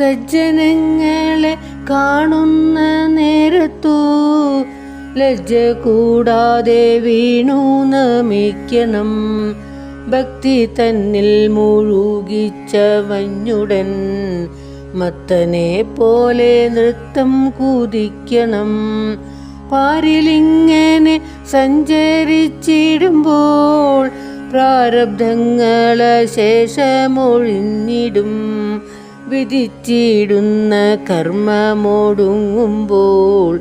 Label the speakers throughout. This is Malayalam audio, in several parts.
Speaker 1: സജ്ജനങ്ങളെ കാണുന്ന നേരത്തു ലജ്ജ കൂടാതെ വീണു നമിക്കണം. ഭക്തി തന്നിൽ മുഴുകിച്ചവഞ്ഞുടൻ മത്തനെ പോലെ നൃത്തം കുതിക്കണം. പാരിലിങ്ങനെ സഞ്ചരിച്ചിടുമ്പോൾ പ്രാരബ്ധങ്ങള ശേഷമൊഴിഞ്ഞിടും. വിധിച്ചിടുന്ന കർമ്മമൊടുങ്ങുമ്പോൾ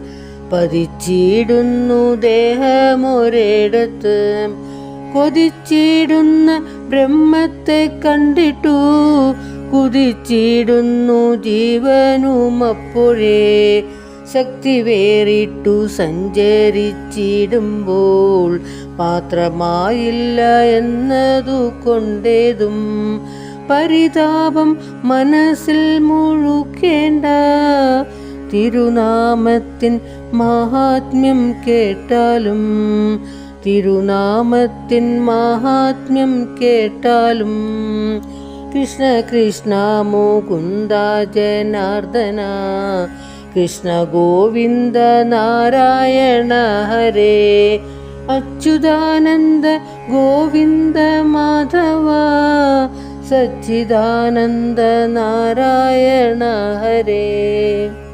Speaker 1: പതിച്ചിടുന്നു ദേഹമൊരിടത്ത്. കൊതിച്ചിടുന്ന ബ്രഹ്മത്തെ കണ്ടിട്ടു കുതിച്ചിടുന്നു ജീവനുമപ്പോഴേ. ശക്തി വേറിട്ടു സഞ്ചരിച്ചിടുമ്പോൾ പാത്രമായില്ല എന്നതു കൊണ്ടേതും പരിതാപം മനസ്സിൽ മുഴുക്കേണ്ട. തിരുനാമത്തിൻ മാഹാത്മ്യം കേട്ടാലും തിരുനാമത്തിൻ മാഹാത്മ്യം കേട്ടാലും. കൃഷ്ണ കൃഷ്ണ മുകുന്ദ ജനാർദ്ദന കൃഷ്ണ ഗോവിന്ദ നാരായണ ഹരേ. അച്യുതാനന്ദ ഗോവിന്ദ മാധവ സച്ചിദാനന്ദ നാരായണ ഹരേ.